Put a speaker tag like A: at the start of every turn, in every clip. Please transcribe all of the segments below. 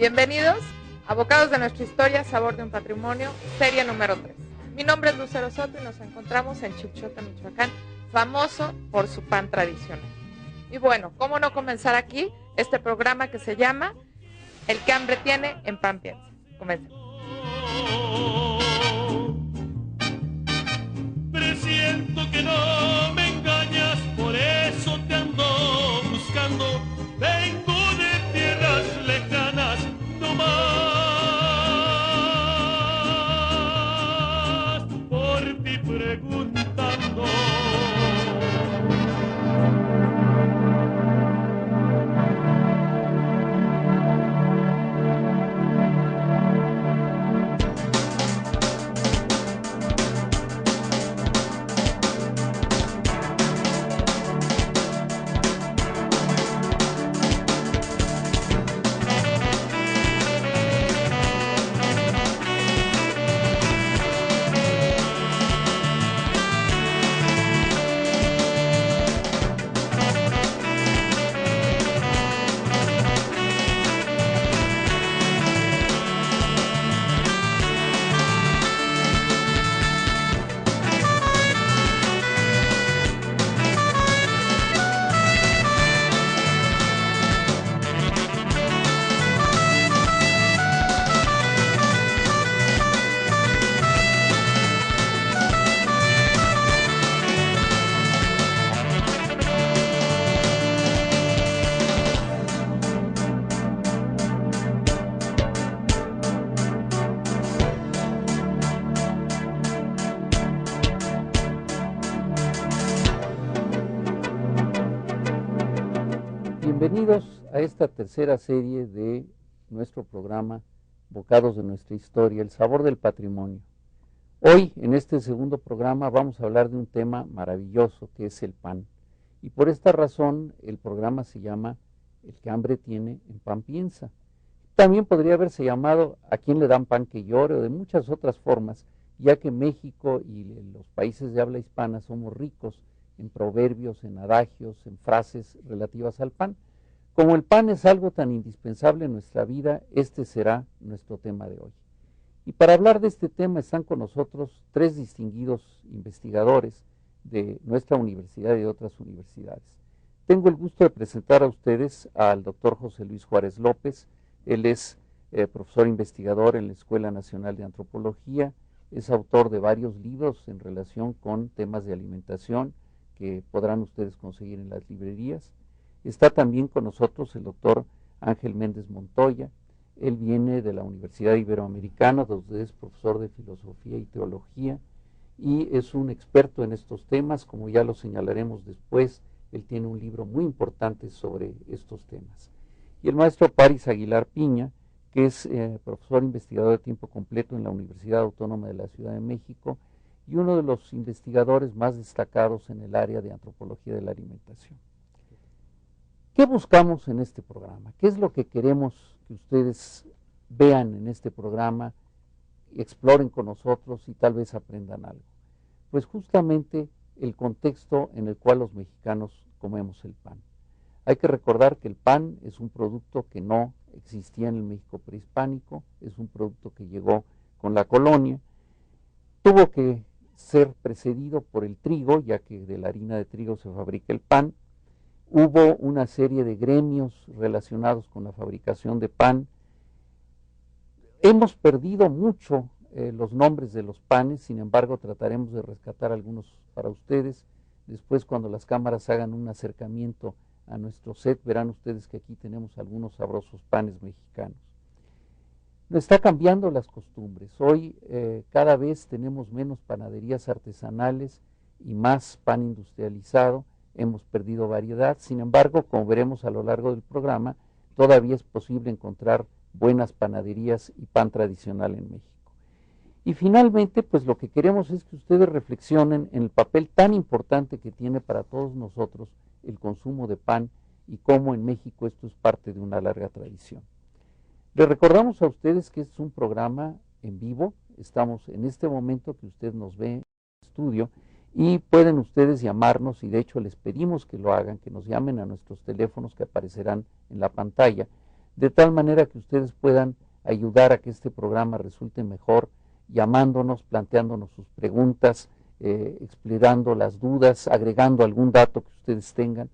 A: Bienvenidos a Bocados de nuestra historia, sabor de un patrimonio, serie número 3. Mi nombre es Lucero Soto y nos encontramos en Chilchota, Michoacán, famoso por su pan tradicional. Y bueno, ¿cómo no comenzar aquí este programa que se llama El que hambre tiene, en pan piensa? Comencemos.
B: Presiento que no me engañas, por eso te ando buscando. Vengo de tierras lejanas, no más por ti preguntando.
C: Bienvenidos a esta tercera serie de nuestro programa Bocados de nuestra historia, el sabor del patrimonio. Hoy, en este segundo programa, vamos a hablar de un tema maravilloso que es el pan. Y por esta razón, el programa se llama El que hambre tiene, en pan piensa. También podría haberse llamado ¿A quién le dan pan que llore? O de muchas otras formas, ya que México y los países de habla hispana somos ricos en proverbios, en adagios, en frases relativas al pan. Como el pan es algo tan indispensable en nuestra vida, este será nuestro tema de hoy. Y para hablar de este tema están con nosotros tres distinguidos investigadores de nuestra universidad y de otras universidades. Tengo el gusto de presentar a ustedes al doctor José Luis Juárez López. Él es profesor investigador en la Escuela Nacional de Antropología, es autor de varios libros en relación con temas de alimentación que podrán ustedes conseguir en las librerías. Está también con nosotros el doctor Ángel Méndez Montoya. Él viene de la Universidad Iberoamericana, donde es profesor de Filosofía y Teología, y es un experto en estos temas, como ya lo señalaremos después. Él tiene un libro muy importante sobre estos temas. Y el maestro Paris Aguilar Piña, que es profesor investigador de tiempo completo en la Universidad Autónoma de la Ciudad de México, y uno de los investigadores más destacados en el área de antropología de la alimentación. ¿Qué buscamos en este programa? ¿Qué es lo que queremos que ustedes vean en este programa, exploren con nosotros y tal vez aprendan algo? Pues justamente el contexto en el cual los mexicanos comemos el pan. Hay que recordar que el pan es un producto que no existía en el México prehispánico, es un producto que llegó con la colonia, tuvo que ser precedido por el trigo, ya que de la harina de trigo se fabrica el pan. Hubo una serie de gremios relacionados con la fabricación de pan. Hemos perdido mucho los nombres de los panes, sin embargo trataremos de rescatar algunos para ustedes. Después, cuando las cámaras hagan un acercamiento a nuestro set, verán ustedes que aquí tenemos algunos sabrosos panes mexicanos. Está cambiando las costumbres. Hoy cada vez tenemos menos panaderías artesanales y más pan industrializado. Hemos perdido variedad. Sin embargo, como veremos a lo largo del programa, todavía es posible encontrar buenas panaderías y pan tradicional en México. Y finalmente, pues lo que queremos es que ustedes reflexionen en el papel tan importante que tiene para todos nosotros el consumo de pan y cómo en México esto es parte de una larga tradición. Les recordamos a ustedes que este es un programa en vivo. Estamos en este momento que usted nos ve en el estudio y pueden ustedes llamarnos, y de hecho les pedimos que lo hagan, que nos llamen a nuestros teléfonos que aparecerán en la pantalla. de tal manera que ustedes puedan ayudar a que este programa resulte mejor, llamándonos, planteándonos sus preguntas, explicando las dudas, agregando algún dato que ustedes tengan.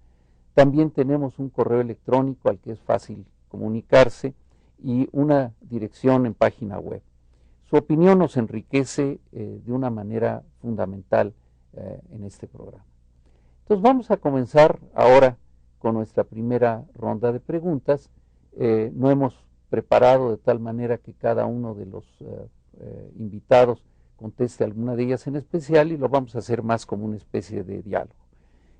C: También tenemos un correo electrónico al que es fácil comunicarse y una dirección en página web. Su opinión nos enriquece de una manera fundamental en este programa. Entonces vamos a comenzar ahora con nuestra primera ronda de preguntas. No hemos preparado de tal manera que cada uno de los invitados conteste alguna de ellas en especial y lo vamos a hacer más como una especie de diálogo.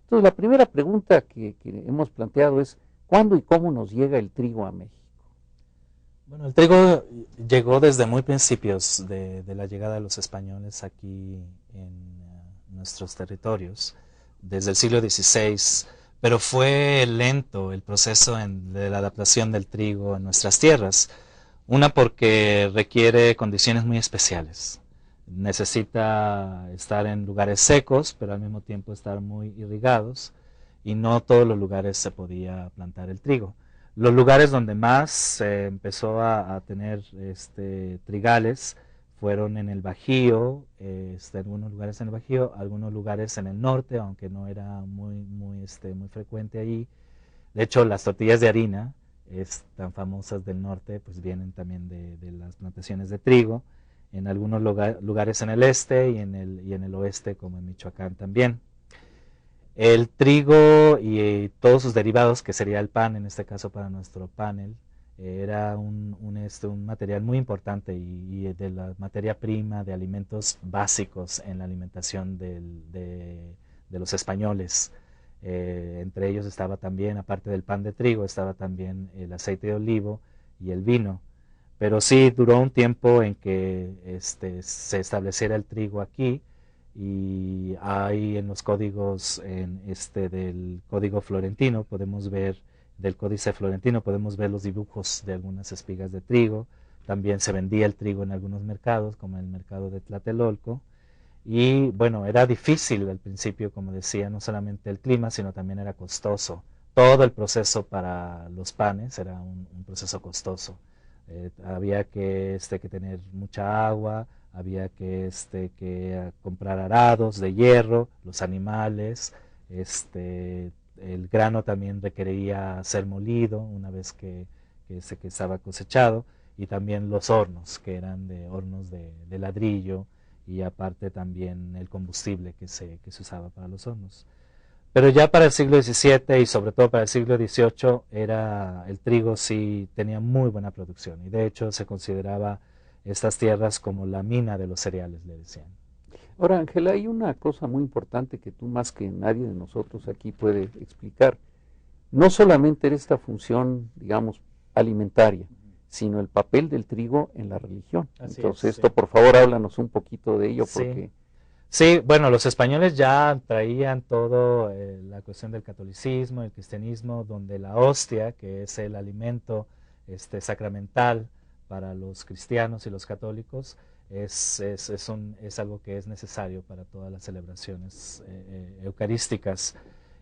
C: Entonces la primera pregunta que hemos planteado es ¿cuándo y cómo nos llega el trigo a México?
D: Bueno, el trigo llegó desde muy principios de la llegada de los españoles aquí en nuestros territorios, desde el siglo XVI, pero fue lento el proceso de la adaptación del trigo en nuestras tierras. Una porque requiere condiciones muy especiales. Necesita estar en lugares secos, pero al mismo tiempo estar muy irrigados, y no todos los lugares se podía plantar el trigo. Los lugares donde más se empezó a tener trigales fueron en el Bajío, algunos lugares en el Bajío, algunos lugares en el norte, aunque no era muy frecuente allí. De hecho, las tortillas de harina tan famosas del norte, pues vienen también de las plantaciones de trigo, en algunos lugares en el este y en el oeste, como en Michoacán también. El trigo y todos sus derivados, que sería el pan, en este caso para nuestro panel, era un material muy importante y de la materia prima de alimentos básicos en la alimentación de los españoles. Entre ellos estaba también, aparte del pan de trigo, estaba también el aceite de olivo y el vino. Pero sí duró un tiempo en que se estableciera el trigo aquí, y hay en los códigos del Código Florentino, del Códice Florentino, podemos ver los dibujos de algunas espigas de trigo. También se vendía el trigo en algunos mercados, como el mercado de Tlatelolco. Y bueno, era difícil al principio, como decía, no solamente el clima, sino también era costoso. Todo el proceso para los panes era un proceso costoso. Había que tener mucha agua, había que comprar arados de hierro, los animales, el grano también requería ser molido una vez que estaba cosechado, y también los hornos, que eran hornos de ladrillo, y aparte también el combustible que se usaba para los hornos. Pero ya para el siglo XVII y sobre todo para el siglo XVIII el trigo sí tenía muy buena producción, y de hecho se consideraba estas tierras como la mina de los cereales, le decían.
C: Ahora, Ángela, hay una cosa muy importante que tú más que nadie de nosotros aquí puede explicar. No solamente era esta función, digamos, alimentaria, sino el papel del trigo en la religión.
D: Así
C: Entonces,
D: es,
C: esto,
D: sí.
C: por favor, háblanos un poquito de ello, porque...
D: Sí, bueno, los españoles ya traían todo la cuestión del catolicismo, el cristianismo, donde la hostia, que es el alimento sacramental para los cristianos y los católicos, es algo que es necesario para todas las celebraciones eucarísticas.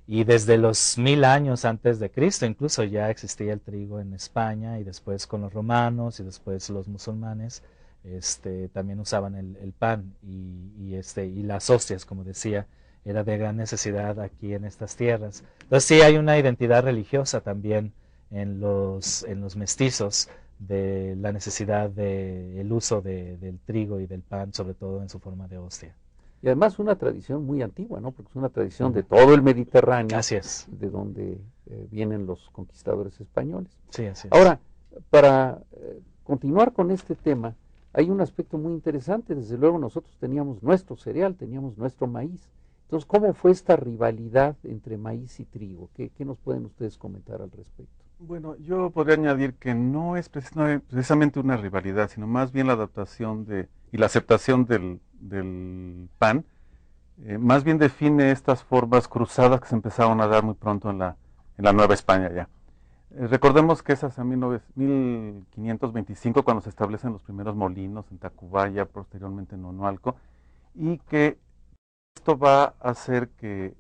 D: Y desde los 1000 años antes de Cristo incluso ya existía el trigo en España, y después con los romanos y después los musulmanes también usaban el pan y las hostias, como decía, era de gran necesidad aquí en estas tierras. Entonces sí hay una identidad religiosa también en los mestizos, de la necesidad del uso del trigo y del pan, sobre todo en su forma de hostia.
C: Y además una tradición muy antigua, ¿no? Porque es una tradición de todo el Mediterráneo,
D: Así es.
C: de donde vienen los conquistadores españoles.
D: Sí, así es.
C: Ahora, para continuar con este tema, hay un aspecto muy interesante. Desde luego nosotros teníamos nuestro cereal, teníamos nuestro maíz. Entonces, ¿cómo fue esta rivalidad entre maíz y trigo? ¿Qué nos pueden ustedes comentar al respecto?
E: Bueno, yo podría añadir que no es precisamente una rivalidad, sino más bien la adaptación y la aceptación del pan, más bien define estas formas cruzadas que se empezaron a dar muy pronto en la Nueva España ya. Recordemos que es hacia 1525 cuando se establecen los primeros molinos en Tacubaya, posteriormente en Onoalco, y que esto va a hacer que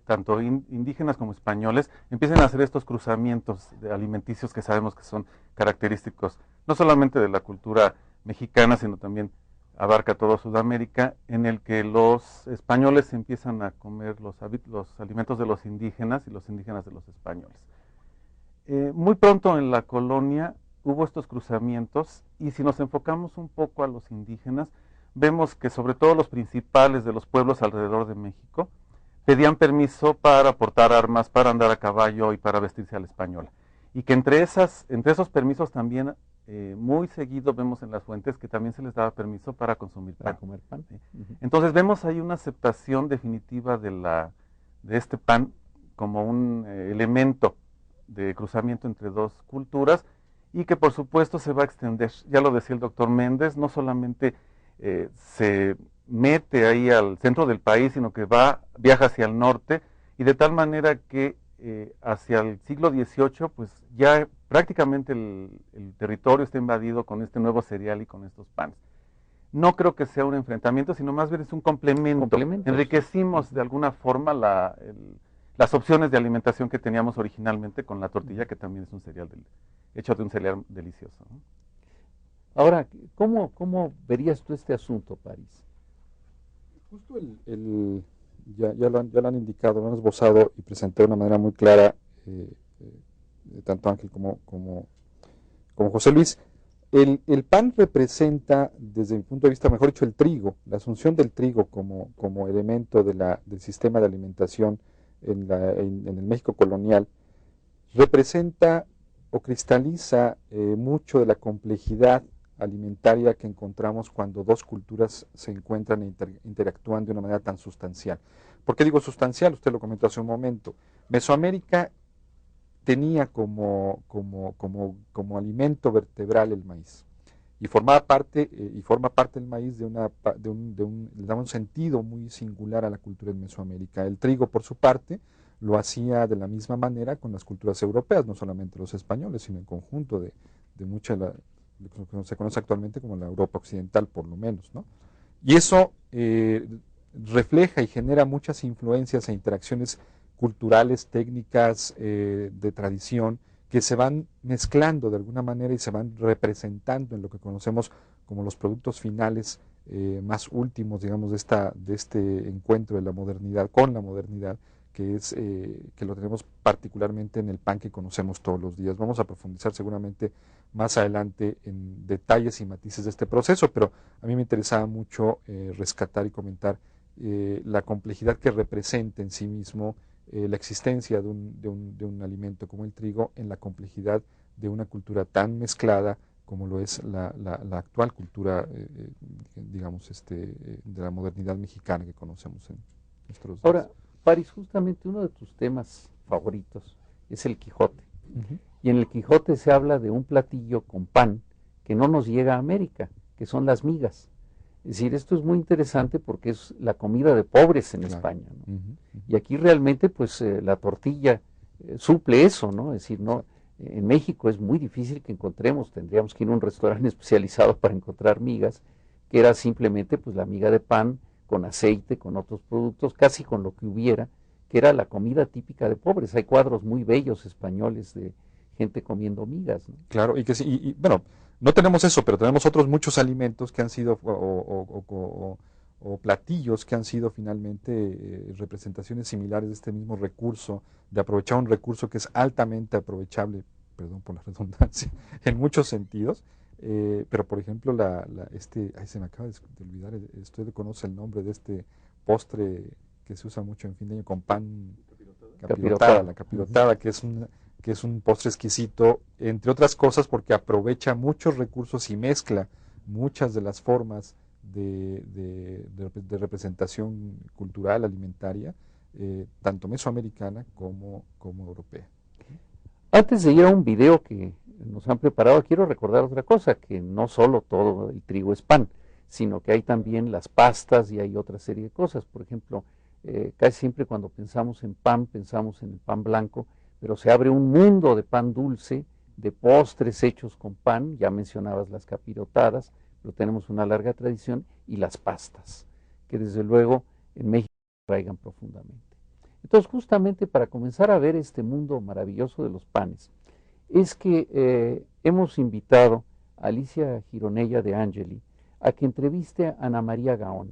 E: tanto indígenas como españoles, empiecen a hacer estos cruzamientos alimenticios que sabemos que son característicos no solamente de la cultura mexicana, sino también abarca toda Sudamérica, en el que los españoles empiezan a comer los alimentos de los indígenas y los indígenas de los españoles. Muy pronto en la colonia hubo estos cruzamientos, y si nos enfocamos un poco a los indígenas, vemos que sobre todo los principales de los pueblos alrededor de México pedían permiso para portar armas, para andar a caballo y para vestirse a la española. Y que entre esos permisos también muy seguido vemos en las fuentes que también se les daba permiso para consumir pan.
C: Para comer pan.
E: Entonces vemos ahí una aceptación definitiva de este pan como un elemento de cruzamiento entre dos culturas, y que por supuesto se va a extender. Ya lo decía el doctor Méndez, no solamente se mete ahí al centro del país, sino que viaja hacia el norte, y de tal manera que hacia el siglo XVIII, pues ya prácticamente el territorio está invadido con este nuevo cereal y con estos panes. No creo que sea un enfrentamiento, sino más bien es un complemento. Enriquecimos de alguna forma las opciones de alimentación que teníamos originalmente con la tortilla, que también es un cereal hecho de un cereal delicioso, ¿no?
C: Ahora, ¿cómo verías tú este asunto, París?
F: Justo ya lo han indicado, lo han esbozado y presentado de una manera muy clara, tanto Ángel como José Luis. El pan representa, desde mi punto de vista, mejor dicho, el trigo, la asunción del trigo como elemento del sistema de alimentación en el México colonial, representa o cristaliza mucho de la complejidad alimentaria que encontramos cuando dos culturas se encuentran e interactúan de una manera tan sustancial. ¿Por qué digo sustancial? Usted lo comentó hace un momento. Mesoamérica tenía como alimento vertebral el maíz, y forma parte el maíz le da un sentido muy singular a la cultura en Mesoamérica. El trigo, por su parte, lo hacía de la misma manera con las culturas europeas, no solamente los españoles, sino en conjunto de mucha de lo que se conoce actualmente como la Europa occidental, por lo menos, ¿no? Y eso refleja y genera muchas influencias e interacciones culturales, técnicas, de tradición, que se van mezclando de alguna manera y se van representando en lo que conocemos como los productos finales más últimos, digamos, de este encuentro de la modernidad con la modernidad, que lo tenemos particularmente en el pan que conocemos todos los días. Vamos a profundizar seguramente más adelante en detalles y matices de este proceso, pero a mí me interesaba mucho rescatar y comentar la complejidad que representa en sí mismo la existencia de un alimento como el trigo, en la complejidad de una cultura tan mezclada como lo es la actual cultura, digamos, de la modernidad mexicana que conocemos en nuestros días.
C: Ahora, París, justamente uno de tus temas favoritos es el Quijote. Y en el Quijote se habla de un platillo con pan que no nos llega a América, que son las migas. Es decir, esto es muy interesante porque es la comida de pobres en España, ¿no? Y aquí realmente, pues, la tortilla suple eso, ¿no? Es decir, no, en México es muy difícil que encontremos, tendríamos que ir a un restaurante especializado para encontrar migas, que era simplemente, pues, la miga de pan con aceite, con otros productos, casi con lo que hubiera, que era la comida típica de pobres. Hay cuadros muy bellos españoles de gente comiendo migas, ¿no?
F: Claro, y bueno, no tenemos eso, pero tenemos otros muchos alimentos que han sido, o platillos que han sido finalmente representaciones similares de este mismo recurso, de aprovechar un recurso que es altamente aprovechable, perdón por la redundancia, en muchos sentidos. Pero por ejemplo, se me acaba de olvidar, usted conoce el nombre de este postre que se usa mucho en fin de año con pan, capirotada, la capirotada, que es un postre exquisito, entre otras cosas porque aprovecha muchos recursos y mezcla muchas de las formas de representación cultural, alimentaria, tanto mesoamericana como europea.
C: Antes de ir a un video que nos han preparado, quiero recordar otra cosa, que no solo todo el trigo es pan, sino que hay también las pastas y hay otra serie de cosas. Por ejemplo, casi siempre cuando pensamos en pan, pensamos en el pan blanco, pero se abre un mundo de pan dulce, de postres hechos con pan, ya mencionabas las capirotadas, pero tenemos una larga tradición, y las pastas, que desde luego en México se arraigan profundamente. Entonces, justamente para comenzar a ver este mundo maravilloso de los panes, es que hemos invitado a Alicia Gironella de Angeli a que entreviste a Ana María Gaona.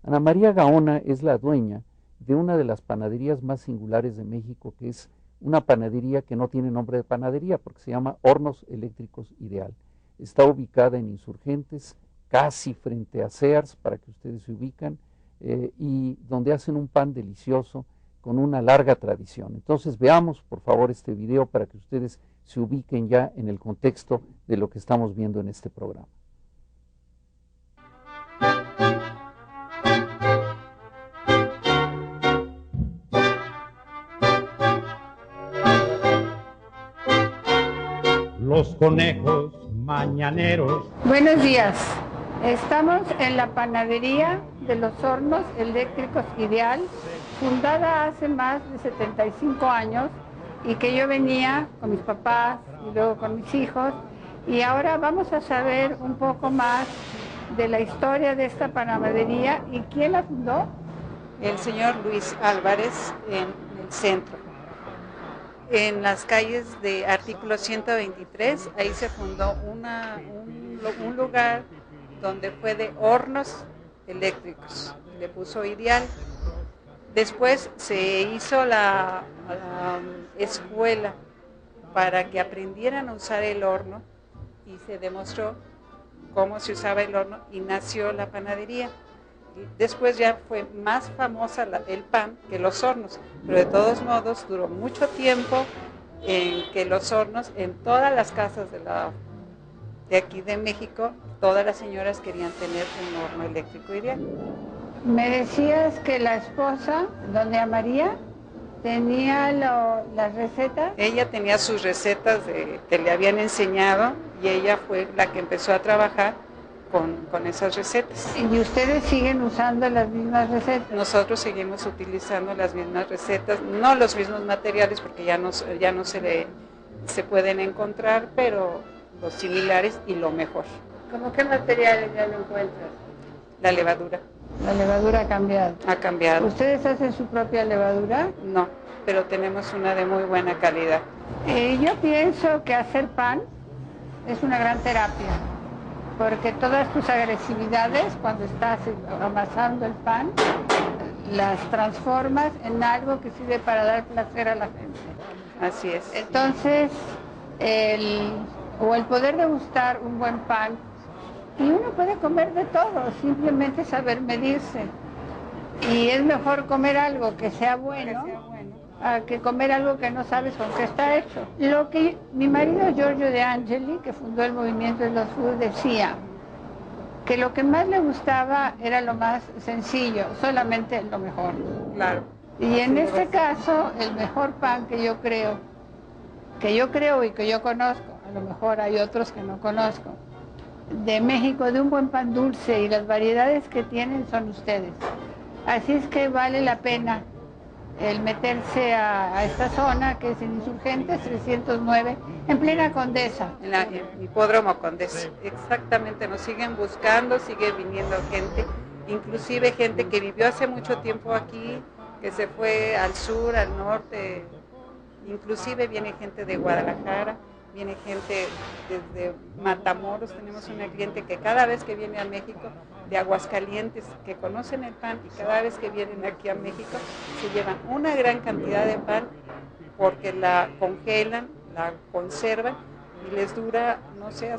C: Ana María Gaona es la dueña de una de las panaderías más singulares de México, que es una panadería que no tiene nombre de panadería, porque se llama Hornos Eléctricos Ideal. Está ubicada en Insurgentes, casi frente a Sears, para que ustedes se ubican, y donde hacen un pan delicioso con una larga tradición. Entonces veamos por favor este video para que ustedes se ubiquen ya en el contexto de lo que estamos viendo en este programa.
G: Los conejos mañaneros.
H: Buenos días. Estamos en la panadería de los Hornos Eléctricos Ideal, fundada hace más de 75 años y que yo venía con mis papás y luego con mis hijos. Y ahora vamos a saber un poco más de la historia de esta panadería y quién la fundó.
I: El señor Luis Álvarez en el centro. En las calles de artículo 123, ahí se fundó un lugar donde fue de hornos eléctricos, le puso Ideal. Después se hizo la escuela para que aprendieran a usar el horno y se demostró cómo se usaba el horno y nació la panadería. Después ya fue más famosa el pan que los hornos, pero de todos modos duró mucho tiempo en que los hornos, en todas las casas de aquí de México, todas las señoras querían tener un horno eléctrico Ideal.
H: Me decías que la esposa, doña María, tenía las recetas.
I: Ella tenía sus recetas que le habían enseñado y ella fue la que empezó a trabajar con esas recetas.
H: ¿Y ustedes siguen usando las mismas recetas?
I: Nosotros seguimos utilizando las mismas recetas, no los mismos materiales porque ya no se pueden encontrar, pero los similares y lo mejor.
H: ¿Cómo qué materiales ya no encuentras?
I: La levadura.
H: La levadura ha cambiado.
I: Ha cambiado.
H: ¿Ustedes hacen su propia levadura?
I: No, pero tenemos una de muy buena calidad.
H: Yo pienso que hacer pan es una gran terapia, porque todas tus agresividades cuando estás amasando el pan, las transformas en algo que sirve para dar placer a la gente.
I: Así es.
H: Entonces, el poder degustar un buen pan, y uno puede comer de todo, simplemente saber medirse. Y es mejor comer algo que sea bueno a que comer algo que no sabes con qué está hecho. Lo que mi marido Giorgio de Angeli, que fundó el movimiento Slow Food, decía que lo que más le gustaba era lo más sencillo, solamente lo mejor.
I: Claro.
H: Y en este caso, el mejor pan que yo creo y que yo conozco, a lo mejor hay otros que no conozco, de México, de un buen pan dulce y las variedades que tienen son ustedes. Así es que vale la pena el meterse a esta zona que es en Insurgentes 309, en plena Condesa.
I: En Hipódromo Condesa, exactamente, nos siguen buscando, sigue viniendo gente, inclusive gente que vivió hace mucho tiempo aquí, que se fue al sur, al norte, inclusive viene gente de Guadalajara, viene gente desde Matamoros, tenemos una cliente que cada vez que viene a México, de Aguascalientes, que conocen el pan y cada vez que vienen aquí a México se llevan una gran cantidad de pan porque la congelan, la conservan y les dura, no sé,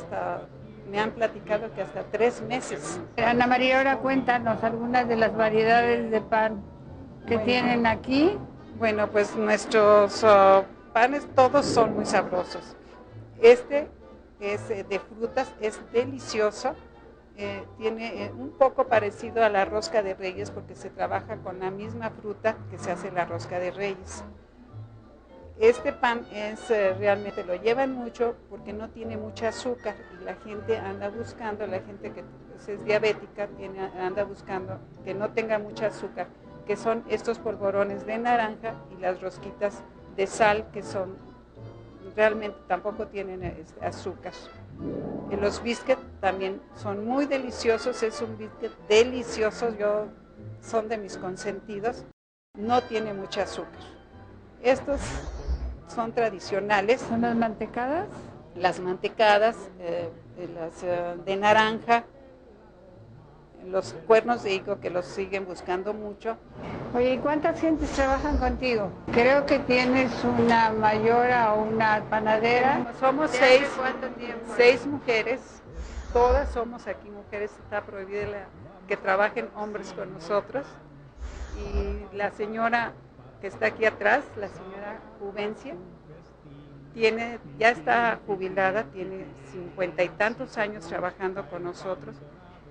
I: me han platicado que hasta 3 meses.
H: Ana María, ahora cuéntanos algunas de las variedades de pan que tienen aquí.
I: Bueno, pues nuestros panes todos son muy sabrosos. Este es de frutas, es delicioso, tiene un poco parecido a la rosca de Reyes porque se trabaja con la misma fruta que se hace la rosca de Reyes. Este pan realmente lo llevan mucho porque no tiene mucha azúcar y la gente anda buscando, la gente que es diabética anda buscando que no tenga mucha azúcar, que son estos polvorones de naranja y las rosquitas de sal que realmente tampoco tienen azúcar. Los biscuits también son muy deliciosos, es un biscuit delicioso, son de mis consentidos. no tiene mucho azúcar. Estos son tradicionales.
H: ¿Son las mantecadas?
I: Las mantecadas, las de naranja, los cuernos de higo que los siguen buscando mucho.
H: Oye, ¿y cuántas gentes trabajan contigo? Creo que tienes una mayora o una panadera.
I: Somos seis mujeres, todas somos aquí mujeres, está prohibido que trabajen hombres con nosotros. Y la señora que está aquí atrás, la señora Juvencia, ya está jubilada, tiene 50 y tantos años trabajando con nosotros,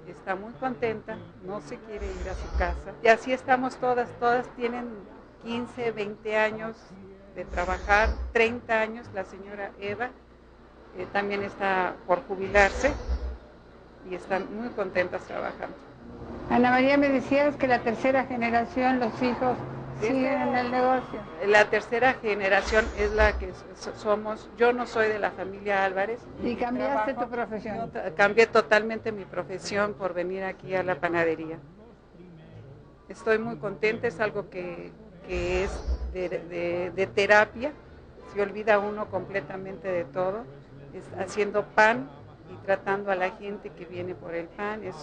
I: está muy contenta, no se quiere ir a su casa. Y así estamos todas tienen 15, 20 años de trabajar, 30 años, la señora Eva también está por jubilarse y están muy contentas trabajando.
H: Ana María, me decías que la tercera generación, los hijos, siguen en el negocio.
I: La tercera generación es la que somos. Yo no soy de la familia Álvarez.
H: ¿Y cambiaste tu profesión?
I: Cambié totalmente mi profesión por venir aquí a la panadería. Estoy muy contenta, es algo que es de terapia. Se olvida uno completamente de todo. Haciendo pan y tratando a la gente que viene por el pan. Es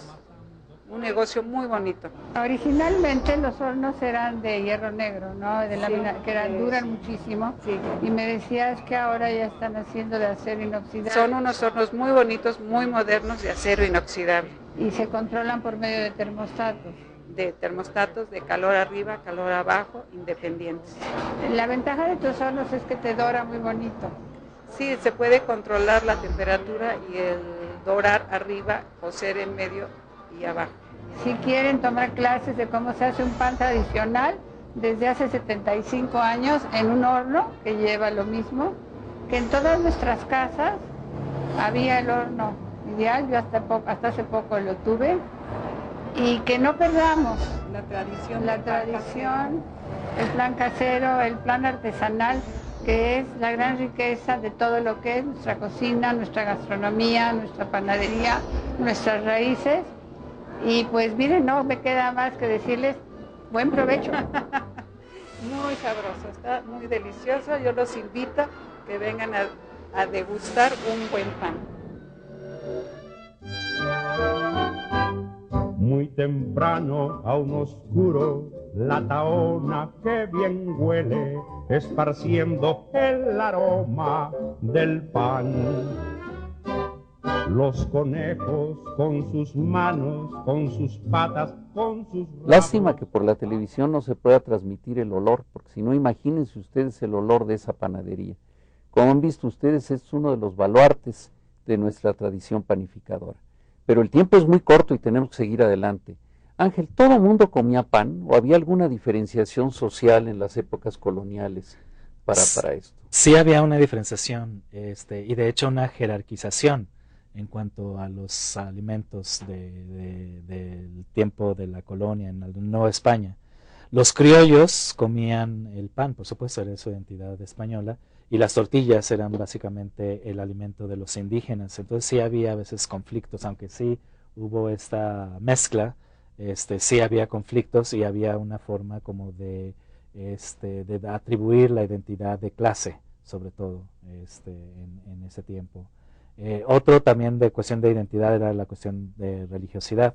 I: un negocio muy bonito.
H: Originalmente los hornos eran de hierro negro, ¿no? De lámina, que duran muchísimo.
I: Sí.
H: Y me decías que ahora ya están haciendo de acero inoxidable.
I: Son unos hornos muy bonitos, muy modernos de acero inoxidable.
H: Y se controlan por medio de termostatos.
I: De termostatos de calor arriba, calor abajo, independientes.
H: La ventaja de tus hornos es que te dora muy bonito.
I: Sí, se puede controlar la temperatura y el dorar arriba, cocer en medio y abajo.
H: Si quieren tomar clases de cómo se hace un pan tradicional, desde hace 75 años en un horno que lleva lo mismo, que en todas nuestras casas había el horno ideal, yo hasta hace poco lo tuve, y que no perdamos
I: la tradición,
H: el plan casero, el plan artesanal, que es la gran riqueza de todo lo que es nuestra cocina, nuestra gastronomía, nuestra panadería, nuestras raíces. Y pues miren, no me queda más que decirles buen provecho.
I: Muy sabroso, está muy delicioso. Yo los invito a que vengan a degustar un buen pan.
G: Muy temprano, aún oscuro, la tahona que bien huele, esparciendo el aroma del pan. Los conejos con sus manos, con sus patas, con sus brazos.
C: Lástima que por la televisión no se pueda transmitir el olor, porque si no, imagínense ustedes el olor de esa panadería. Como han visto ustedes, es uno de los baluartes de nuestra tradición panificadora. Pero el tiempo es muy corto y tenemos que seguir adelante. Ángel, ¿todo el mundo comía pan o había alguna diferenciación social en las épocas coloniales para esto?
D: Sí había una diferenciación y de hecho una jerarquización en cuanto a los alimentos del tiempo de la colonia en Nueva España. Los criollos comían el pan, por supuesto, era su identidad española, y las tortillas eran básicamente el alimento de los indígenas. Entonces sí había a veces conflictos, aunque sí hubo esta mezcla, sí había conflictos y había una forma como de atribuir la identidad de clase, sobre todo en ese tiempo. Otro también de cuestión de identidad era la cuestión de religiosidad,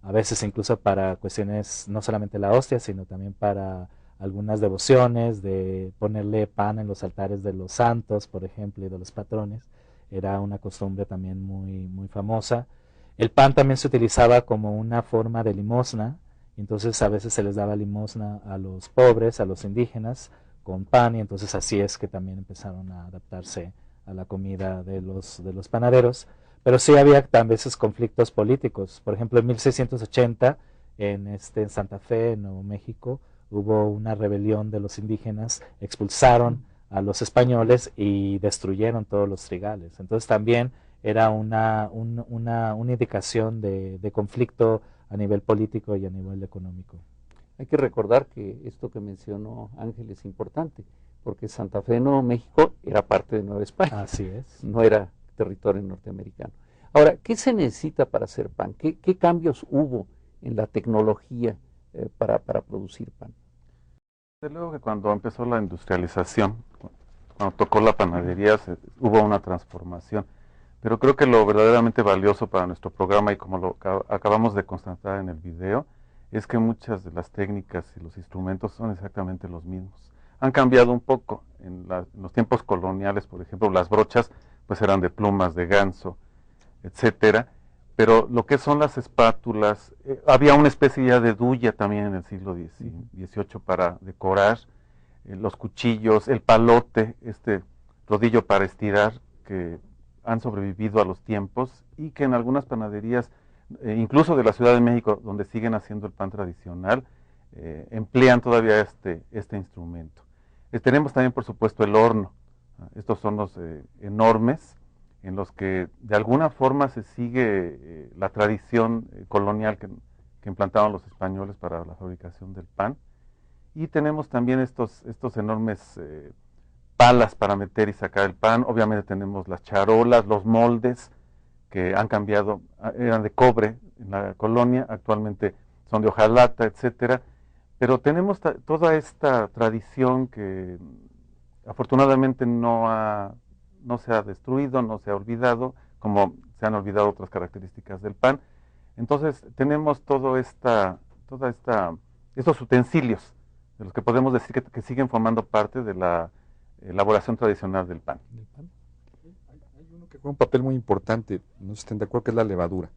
D: a veces incluso para cuestiones no solamente la hostia, sino también para algunas devociones, de ponerle pan en los altares de los santos, por ejemplo, y de los patrones. Era una costumbre también muy, muy famosa. El pan también se utilizaba como una forma de limosna, entonces a veces se les daba limosna a los pobres, a los indígenas, con pan, y entonces así es que también empezaron a adaptarse a la comida de los panaderos. Pero sí había a veces conflictos políticos. Por ejemplo, en 1680, en Santa Fe, en Nuevo México, hubo una rebelión de los indígenas, expulsaron a los españoles y destruyeron todos los trigales. Entonces también era una indicación de conflicto a nivel político y a nivel económico.
C: Hay que recordar que esto que mencionó Ángel es importante, porque Santa Fe, Nuevo México, era parte de Nueva España.
D: Así es.
C: No era territorio norteamericano. Ahora, ¿qué se necesita para hacer pan? ¿Qué cambios hubo en la tecnología para producir pan?
E: Desde luego que cuando empezó la industrialización, cuando tocó la panadería, hubo una transformación. Pero creo que lo verdaderamente valioso para nuestro programa, y como lo acabamos de constatar en el video, es que muchas de las técnicas y los instrumentos son exactamente los mismos. Han cambiado un poco. En los tiempos coloniales, por ejemplo, las brochas pues eran de plumas de ganso, etcétera. Pero lo que son las espátulas, había una especie ya de duya también en el siglo XVIII para decorar, los cuchillos, el palote, este rodillo para estirar, que han sobrevivido a los tiempos y que en algunas panaderías, incluso de la Ciudad de México, donde siguen haciendo el pan tradicional, emplean todavía este instrumento. Tenemos también, por supuesto, el horno. Estos son los enormes, en los que de alguna forma se sigue la tradición colonial que implantaron los españoles para la fabricación del pan. Y tenemos también estos enormes palas para meter y sacar el pan. Obviamente tenemos las charolas, los moldes, que han cambiado, eran de cobre en la colonia, actualmente son de hojalata, etcétera. Pero tenemos toda esta tradición que afortunadamente no se ha destruido, no se ha olvidado, como se han olvidado otras características del pan. Entonces tenemos estos utensilios, de los que podemos decir que siguen formando parte de la elaboración tradicional del pan.
F: Hay uno que juega un papel muy importante, no sé si estén de acuerdo, que es la levadura.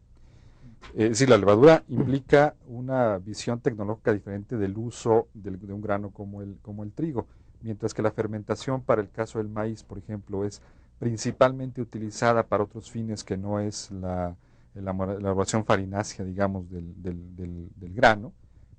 F: Es decir, la levadura implica una visión tecnológica diferente del uso de un grano como el trigo, mientras que la fermentación para el caso del maíz, por ejemplo, es principalmente utilizada para otros fines que no es la elaboración farinácea, digamos, del grano.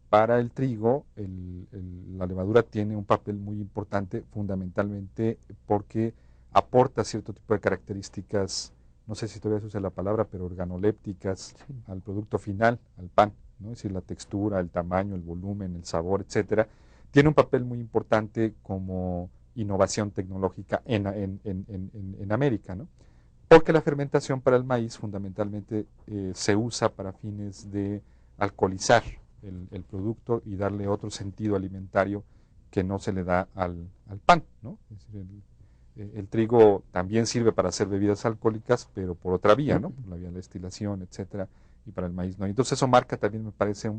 F: Para el trigo, la levadura tiene un papel muy importante, fundamentalmente porque aporta cierto tipo de características, no sé si todavía se usa la palabra, pero organolépticas, sí, al producto final, al pan, ¿no? Es decir, la textura, el tamaño, el volumen, el sabor, etcétera. Tiene un papel muy importante como innovación tecnológica en América, ¿no? Porque la fermentación para el maíz fundamentalmente se usa para fines de alcoholizar el producto y darle otro sentido alimentario que no se le da al pan, ¿no? Es decir, el trigo también sirve para hacer bebidas alcohólicas, pero por otra vía, ¿no? Por la vía de la destilación, etcétera, y para el maíz no. Entonces eso marca también, me parece,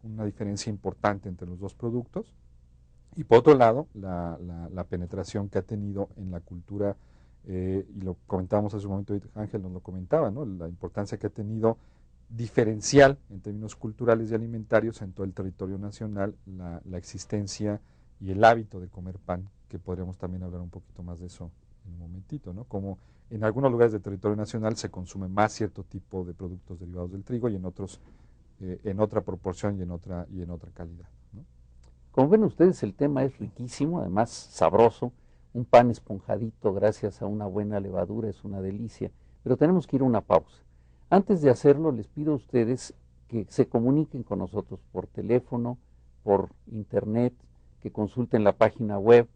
F: una diferencia importante entre los dos productos. Y por otro lado, la penetración que ha tenido en la cultura, y lo comentábamos hace un momento, Ángel nos lo comentaba, ¿no? La importancia que ha tenido diferencial en términos culturales y alimentarios en todo el territorio nacional, la existencia y el hábito de comer pan, que podríamos también hablar un poquito más de eso en un momentito, ¿no? Como en algunos lugares del territorio nacional se consume más cierto tipo de productos derivados del trigo y en otros en otra proporción y en otra calidad, ¿no?
C: Como ven ustedes, el tema es riquísimo, además sabroso, un pan esponjadito gracias a una buena levadura, es una delicia, pero tenemos que ir a una pausa. Antes de hacerlo, les pido a ustedes que se comuniquen con nosotros por teléfono, por internet, que consulten la página web,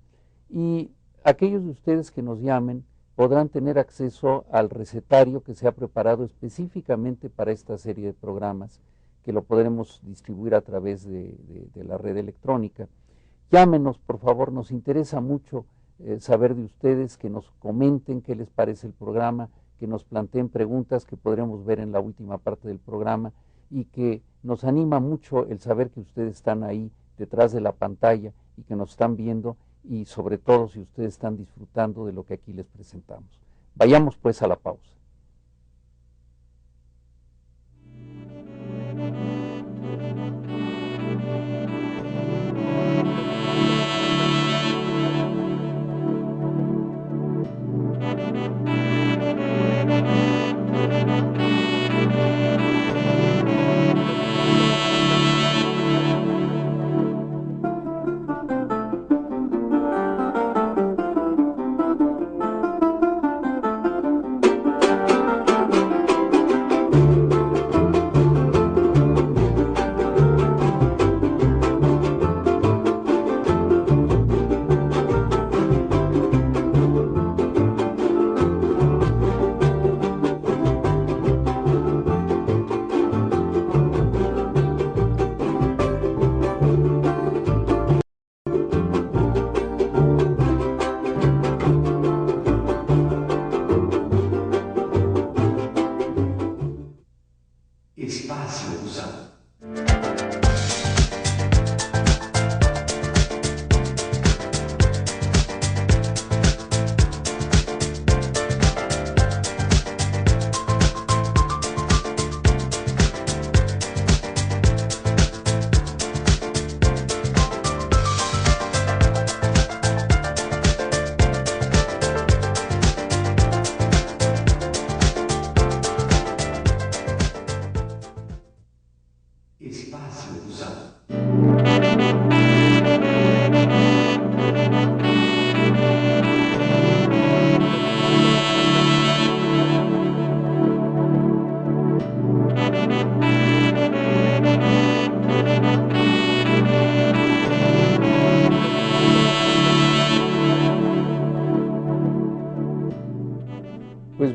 C: y aquellos de ustedes que nos llamen podrán tener acceso al recetario que se ha preparado específicamente para esta serie de programas, que lo podremos distribuir a través de la red electrónica. Llámenos, por favor, nos interesa mucho saber de ustedes, que nos comenten qué les parece el programa, que nos planteen preguntas que podremos ver en la última parte del programa, y que nos anima mucho el saber que ustedes están ahí detrás de la pantalla y que nos están viendo, y sobre todo si ustedes están disfrutando de lo que aquí les presentamos. Vayamos pues a la pausa.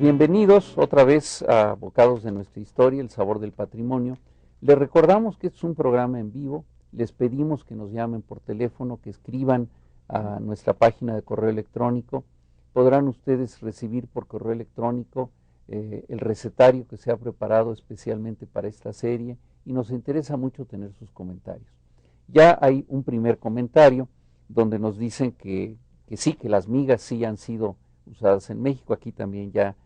C: bienvenidos otra vez a Bocados de nuestra historia, el sabor del patrimonio. Les recordamos que este es un programa en vivo. Les pedimos que nos llamen por teléfono, que escriban a nuestra página de correo electrónico. Podrán ustedes recibir por correo electrónico el recetario que se ha preparado especialmente para esta serie y nos interesa mucho tener sus comentarios. Ya hay un primer comentario donde nos dicen que sí, que las migas sí han sido usadas en México. Aquí también ya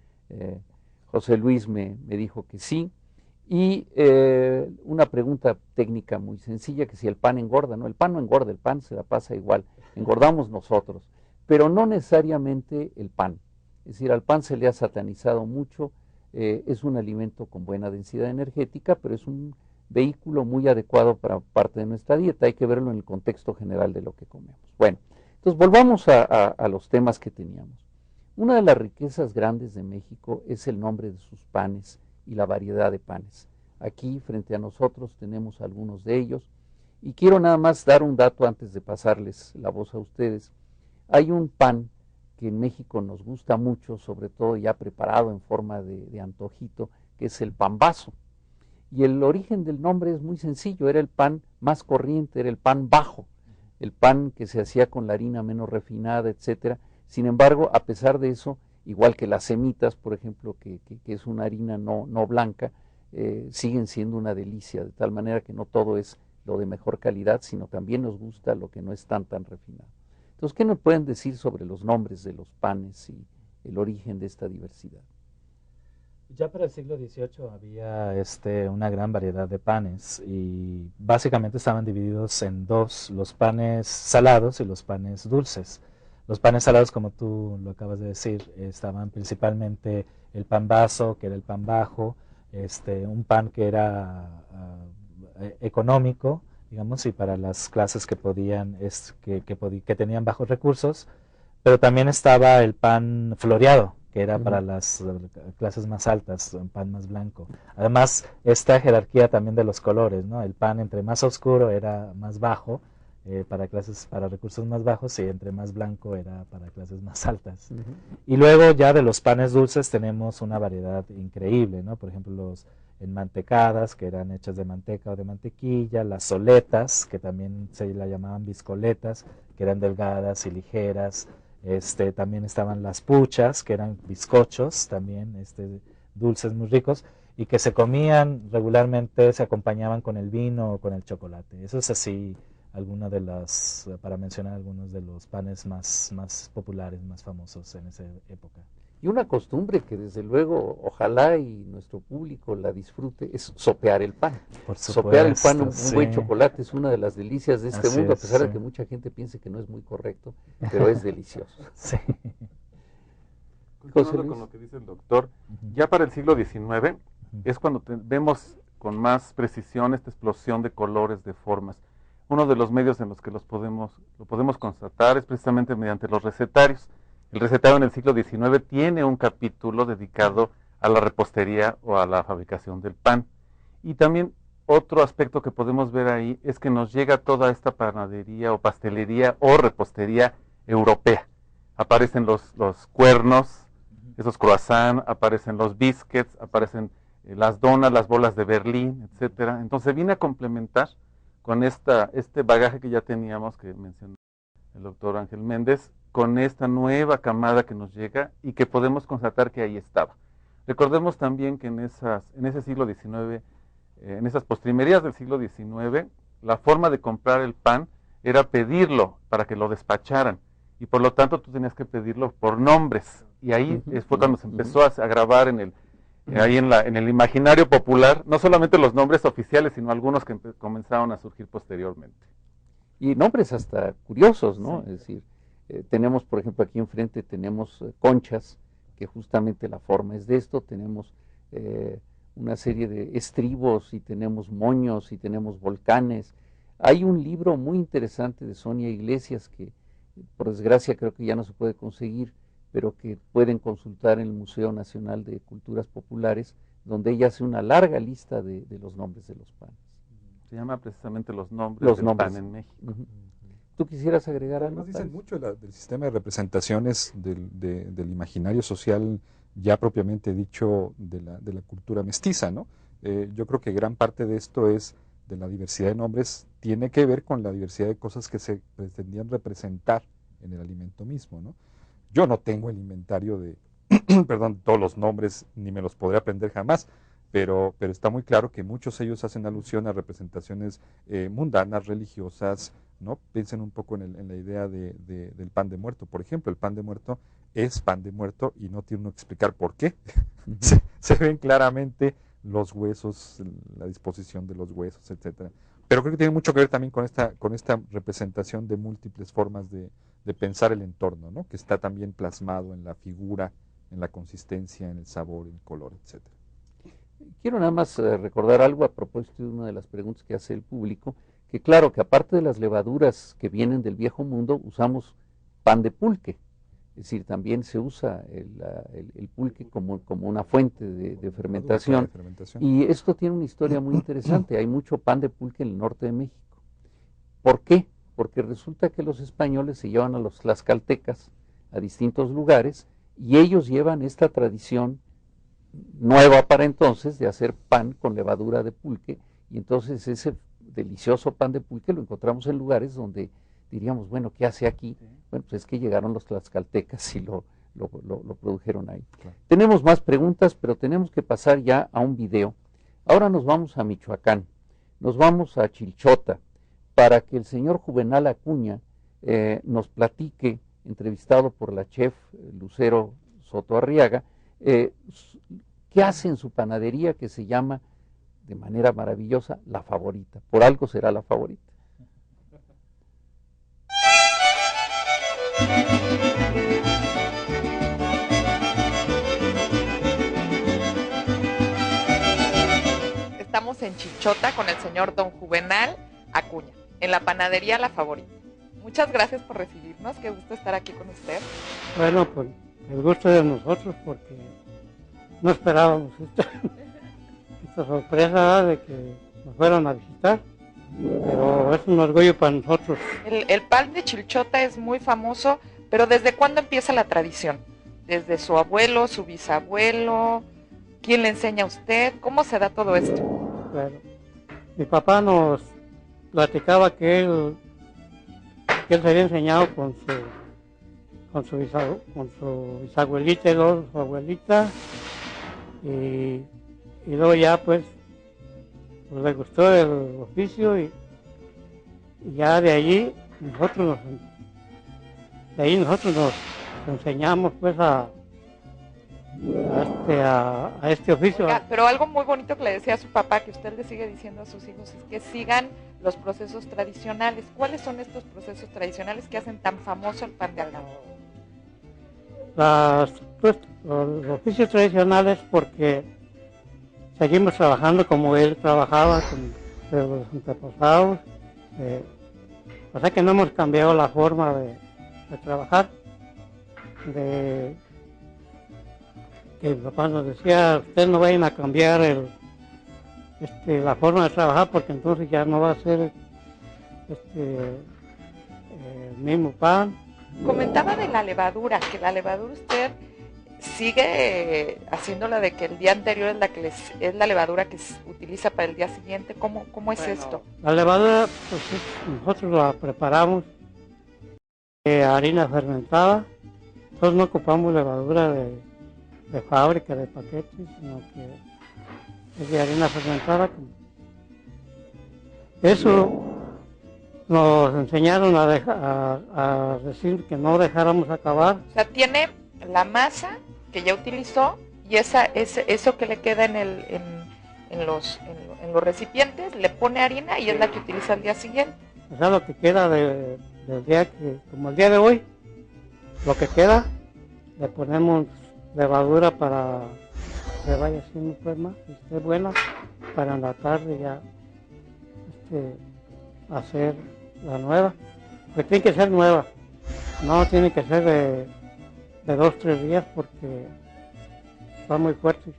C: José Luis me dijo que sí. Y una pregunta técnica muy sencilla, que si el pan engorda. No, el pan no engorda, el pan se la pasa igual, engordamos nosotros, pero no necesariamente el pan. Es decir, al pan se le ha satanizado mucho, es un alimento con buena densidad energética, pero es un vehículo muy adecuado para parte de nuestra dieta. Hay que verlo en el contexto general de lo que comemos. Bueno, entonces volvamos a los temas que teníamos. Una de las riquezas grandes de México es el nombre de sus panes y la variedad de panes. Aquí frente a nosotros tenemos algunos de ellos y quiero nada más dar un dato antes de pasarles la voz a ustedes. Hay un pan que en México nos gusta mucho, sobre todo ya preparado en forma de antojito, que es el pambazo. Y el origen del nombre es muy sencillo, era el pan más corriente, era el pan bajo, el pan que se hacía con la harina menos refinada, etcétera. Sin embargo, a pesar de eso, igual que las semitas, por ejemplo, que es una harina no blanca, siguen siendo una delicia, de tal manera que no todo es lo de mejor calidad, sino también nos gusta lo que no es tan refinado. Entonces, ¿qué nos pueden decir sobre los nombres de los panes y el origen de esta diversidad?
D: Ya para el siglo XVIII había una gran variedad de panes y básicamente estaban divididos en dos, los panes salados y los panes dulces. Los panes salados, como tú lo acabas de decir, estaban principalmente el pan vaso, que era el pan bajo, un pan que era económico, digamos, y para las clases que podían, que tenían bajos recursos, pero también estaba el pan floreado, que era para las clases más altas, un pan más blanco. Además, esta jerarquía también de los colores, ¿no? El pan entre más oscuro era más bajo, para recursos más bajos, y entre más blanco era para clases más altas. Y luego ya de los panes dulces tenemos una variedad increíble, ¿no? Por ejemplo, los enmantecadas, que eran hechas de manteca o de mantequilla, las soletas, que también se la llamaban bizcoletas, que eran delgadas y ligeras. También estaban las puchas, que eran bizcochos, también dulces muy ricos, y que se comían regularmente, se acompañaban con el vino o con el chocolate. Eso es así, alguna de las, para mencionar algunos de los panes más populares, más famosos en esa época.
C: Y una costumbre que desde luego ojalá y nuestro público la disfrute es sopear el pan.
D: Por supuesto,
C: sopear el pan, un
D: sí.
C: buen chocolate es una de las delicias de este
D: Así
C: mundo, a
D: es,
C: pesar de
D: sí.
C: que mucha gente piense que no es muy correcto, pero es delicioso.
D: Sí.
E: Continuando con lo que dice el doctor, ya para el siglo XIX es cuando vemos con más precisión esta explosión de colores, de formas. Uno de los medios en los que lo podemos constatar es precisamente mediante los recetarios. El recetario en el siglo XIX tiene un capítulo dedicado a la repostería o a la fabricación del pan. Y también otro aspecto que podemos ver ahí es que nos llega toda esta panadería o pastelería o repostería europea. Aparecen los cuernos, esos croissants, aparecen los biscuits, aparecen las donas, las bolas de Berlín, etcétera. Entonces viene a complementar con este bagaje que ya teníamos, que mencionó el doctor Ángel Méndez, con esta nueva camada que nos llega y que podemos constatar que ahí estaba. Recordemos también que en ese siglo XIX, en esas postrimerías del siglo XIX, la forma de comprar el pan era pedirlo para que lo despacharan, y por lo tanto tú tenías que pedirlo por nombres, y ahí fue cuando se empezó a grabar en el imaginario popular, no solamente los nombres oficiales, sino algunos que comenzaron a surgir posteriormente.
C: Y nombres hasta curiosos, ¿no? Sí. Es decir, tenemos, por ejemplo, aquí enfrente tenemos conchas, que justamente la forma es de esto, tenemos una serie de estribos, y tenemos moños, y tenemos volcanes. Hay un libro muy interesante de Sonia Iglesias, que por desgracia creo que ya no se puede conseguir, pero que pueden consultar en el Museo Nacional de Culturas Populares, donde ella hace una larga lista de los nombres de los panes.
E: Se llama precisamente Los nombres del pan en México.
C: ¿Tú quisieras agregar algo?
F: Además dicen mucho del sistema de representaciones del imaginario social ya propiamente dicho de la cultura mestiza, ¿no? Yo creo que gran parte de esto es de la diversidad de nombres, tiene que ver con la diversidad de cosas que se pretendían representar en el alimento mismo, ¿no? Yo no tengo el inventario de, perdón, todos los nombres, ni me los podré aprender jamás, pero está muy claro que muchos de ellos hacen alusión a representaciones mundanas, religiosas, ¿no? Piensen un poco en la idea del pan de muerto. Por ejemplo, el pan de muerto es pan de muerto y no tiene uno que explicar por qué. Se ven claramente los huesos, la disposición de los huesos, etcétera. Pero creo que tiene mucho que ver también con esta representación de múltiples formas de pensar el entorno, ¿no? Que está también plasmado en la figura, en la consistencia, en el sabor, en el color, etcétera.
C: Quiero nada más recordar algo a propósito de una de las preguntas que hace el público, que claro, que aparte de las levaduras que vienen del viejo mundo, usamos pan de pulque. Es decir, también se usa el pulque como una fuente de fermentación. Y esto tiene una historia muy interesante. Hay mucho pan de pulque en el norte de México. ¿Por qué? Porque resulta que los españoles se llevan a los tlaxcaltecas a distintos lugares y ellos llevan esta tradición nueva para entonces de hacer pan con levadura de pulque, y entonces ese delicioso pan de pulque lo encontramos en lugares donde diríamos, bueno, ¿qué hace aquí? Bueno, pues es que llegaron los tlaxcaltecas y lo produjeron ahí. Claro. Tenemos más preguntas, pero tenemos que pasar ya a un video. Ahora nos vamos a Michoacán, nos vamos a Chilchota, para que el señor Juvenal Acuña nos platique, entrevistado por la chef Lucero Soto Arriaga, ¿qué hace en su panadería que se llama, de manera maravillosa, La Favorita? Por algo será La Favorita.
A: Estamos en Chilchota con el señor don Juvenal Acuña, en la panadería La Favorita. Muchas gracias por recibirnos, qué gusto estar aquí con usted.
J: Bueno, pues el gusto de nosotros, porque no esperábamos esta sorpresa de que nos fueran a visitar, pero es un orgullo para nosotros.
A: El pan de Chilchota es muy famoso, pero ¿desde cuándo empieza la tradición? ¿Desde su abuelo, su bisabuelo? ¿Quién le enseña a usted? ¿Cómo se da todo esto?
J: Bueno, mi papá nos platicaba que él se había enseñado con su bisabuelita y luego su abuelita, y luego ya pues le gustó el oficio y ya de allí nosotros nos enseñamos pues a este oficio.
A: Oiga, pero algo muy bonito que le decía a su papá, que usted le sigue diciendo a sus hijos, es que sigan los procesos tradicionales. ¿Cuáles son estos procesos tradicionales que hacen tan famoso el pan de acá?
J: Los oficios tradicionales, porque seguimos trabajando como él trabajaba con los antepasados, o sea que no hemos cambiado la forma de trabajar. Que mi papá nos decía, ustedes no vayan a cambiar la forma de trabajar, porque entonces ya no va a ser el mismo pan.
A: Comentaba de la levadura, que la levadura usted sigue haciéndola de que el día anterior es la levadura que se utiliza para el día siguiente. ¿Cómo es esto?
J: La levadura, pues nosotros la preparamos de harina fermentada. Nosotros no ocupamos levadura de fábrica, de paquetes, sino que es de harina fermentada. Eso nos enseñaron a decir que no dejáramos acabar.
A: O sea, tiene la masa que ya utilizó y eso que le queda en los recipientes, le pone harina y es la que utiliza al día siguiente.
J: O sea, lo que queda del día como el día de hoy, lo que queda, le ponemos levadura para que vaya haciendo pues más, que esté buena, para en la tarde ya hacer la nueva, porque tiene que ser nueva, no tiene que ser de 2-3 días, porque está muy fuerte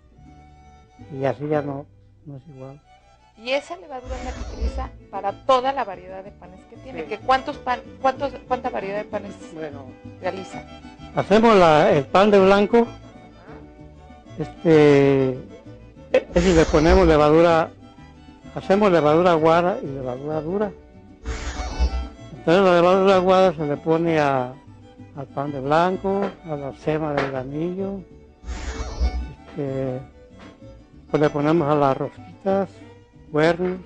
J: y así ya no es igual.
A: Y esa levadura es la que utiliza para toda la variedad de panes que tiene. Sí. ¿Cuánta variedad de panes realiza?
J: Hacemos el pan de blanco, ese le ponemos levadura, hacemos levadura aguada y levadura dura. Entonces la levadura aguada se le pone al pan de blanco, a la sema del granillo, pues le ponemos a las rosquitas, cuernos.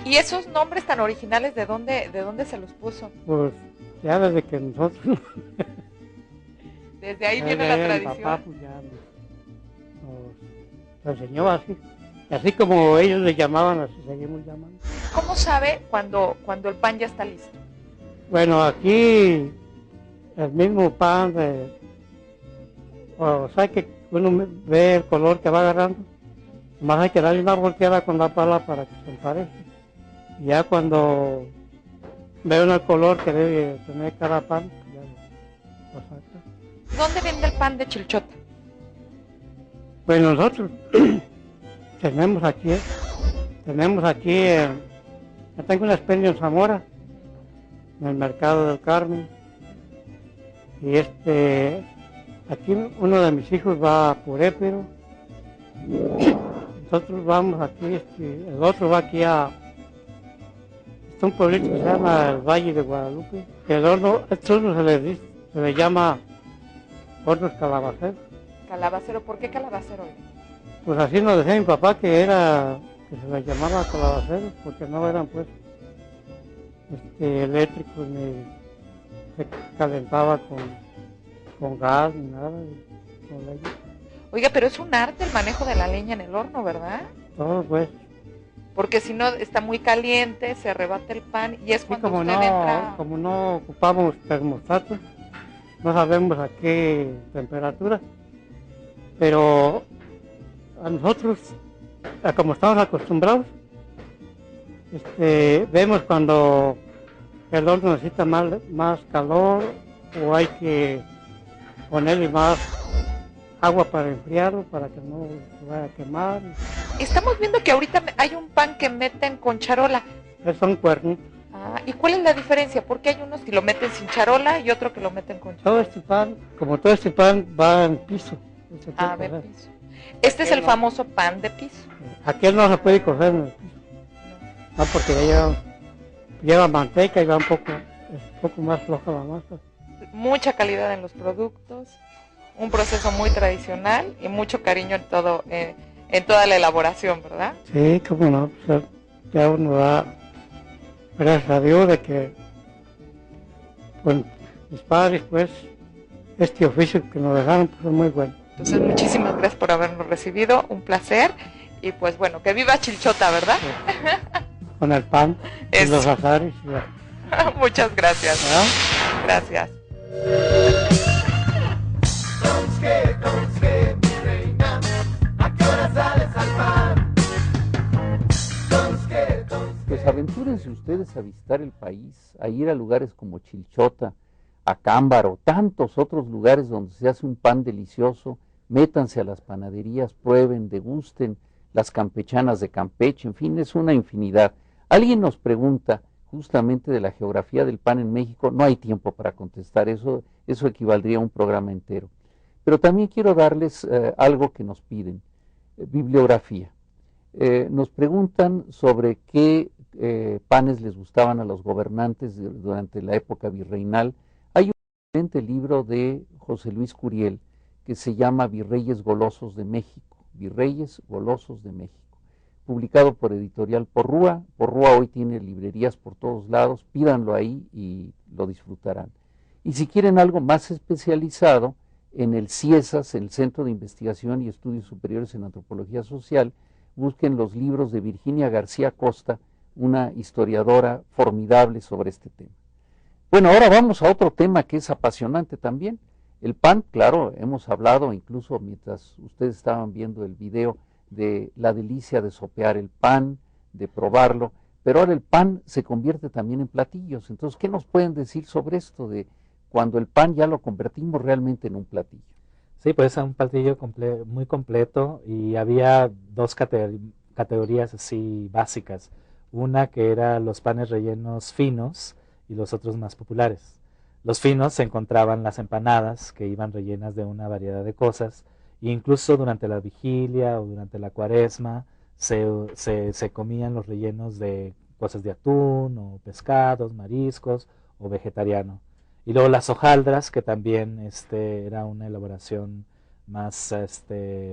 A: ¿Y esos nombres tan originales de dónde se los puso?
J: Pues ya desde que nosotros...
A: Desde ahí viene la tradición.
J: Papá pues ya nos enseñó así. Y así como ellos le llamaban, así seguimos llamando.
A: ¿Cómo sabe cuando el pan ya está listo?
J: Bueno, aquí el mismo pan, o sea que uno ve el color que va agarrando, más hay que darle una volteada con la pala para que se empareje. Y ya cuando ve uno el color que debe tener cada pan, ya lo saca.
A: ¿Dónde vende el pan de Chilchota?
J: Bueno, nosotros tenemos aquí, yo tengo una expendio en Zamora, en el mercado del Carmen, y aquí uno de mis hijos va a Purépero, nosotros vamos aquí, el otro va aquí está un pueblito que se llama el Valle de Guadalupe, el horno, este horno se le llama hornos calabaceros.
A: Calabacero, ¿por qué calabacero?
J: Pues así nos decía mi papá que se les llamaba calabaceros, porque no eran pues eléctricos ni se calentaba con gas ni nada, con leña.
A: Oiga, pero es un arte el manejo de la leña en el horno, ¿verdad?
J: Todo pues.
A: Porque si no está muy caliente, se arrebata el pan y es cuando
J: como
A: usted entra...
J: Como no ocupamos termostatos, no sabemos a qué temperatura, pero a nosotros, como estamos acostumbrados, vemos cuando el horno necesita más calor o hay que ponerle más agua para enfriarlo, para que no se vaya a quemar.
A: Estamos viendo que ahorita hay un pan que meten con charola.
J: Son cuernitos.
A: ¿Y cuál es la diferencia? Porque hay unos que lo meten sin charola y otro que lo meten con charola.
J: Todo este pan va en piso.
A: De piso. Este es el famoso pan de piso.
J: Aquel no se puede cocer en el piso. No, porque ya lleva manteca y va un poco más floja la masa.
A: Mucha calidad en los productos, un proceso muy tradicional y mucho cariño en toda la elaboración, ¿verdad?
J: Sí, cómo no. Pues ya uno da gracias a Dios de que pues, mis padres, pues, este oficio que nos dejaron pues, es muy bueno.
A: Entonces, muchísimas gracias por habernos recibido, un placer, y pues bueno, que viva Chilchota, ¿verdad?
J: Sí. Con el pan, y los azares.
A: Muchas gracias.
J: ¿Ah?
A: Gracias.
K: mi reina, ¿a qué hora sales al pan?
C: Pues aventúrense ustedes a visitar el país, a ir a lugares como Chilchota, Acámbaro, tantos otros lugares donde se hace un pan delicioso. Métanse a las panaderías, prueben, degusten las campechanas de Campeche, en fin, es una infinidad. Alguien nos pregunta justamente de la geografía del pan en México, no hay tiempo para contestar, eso equivaldría a un programa entero. Pero también quiero darles algo que nos piden, bibliografía. Nos preguntan sobre qué panes les gustaban a los gobernantes durante la época virreinal. Hay un excelente libro de José Luis Curiel que se llama Virreyes Golosos de México, Virreyes Golosos de México, publicado por Editorial Porrúa. Porrúa hoy tiene librerías por todos lados, pídanlo ahí y lo disfrutarán. Y si quieren algo más especializado, en el CIESAS, el Centro de Investigación y Estudios Superiores en Antropología Social, busquen los libros de Virginia García Costa, una historiadora formidable sobre este tema. Bueno, ahora vamos a otro tema que es apasionante también. El pan, claro, hemos hablado incluso mientras ustedes estaban viendo el video de la delicia de sopear el pan, de probarlo, pero ahora el pan se convierte también en platillos. Entonces, ¿qué nos pueden decir sobre esto de cuando el pan ya lo convertimos realmente en un platillo?
D: Sí, pues es un platillo muy completo y había dos categorías así básicas. Una que era los panes rellenos finos y los otros más populares. Los finos se encontraban las empanadas, que iban rellenas de una variedad de cosas, E incluso durante la vigilia o durante la cuaresma se comían los rellenos de cosas de atún o pescados, mariscos o vegetariano. Y luego las hojaldras, que también era una elaboración más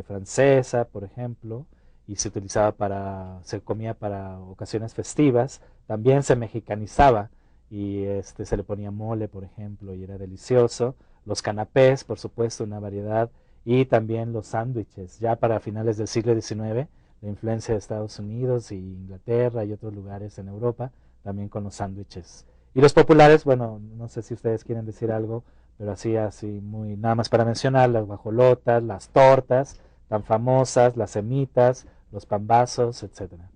D: francesa, por ejemplo, y se comía para ocasiones festivas, también se mexicanizaba y se le ponía mole, por ejemplo, y era delicioso. Los canapés, por supuesto, una variedad, y también los sándwiches. Ya para finales del siglo XIX, la influencia de Estados Unidos y Inglaterra y otros lugares en Europa, también con los sándwiches. Y los populares, bueno, no sé si ustedes quieren decir algo, pero así muy, nada más para mencionar, las guajolotas, las tortas tan famosas, las semitas, los pambazos, etcétera.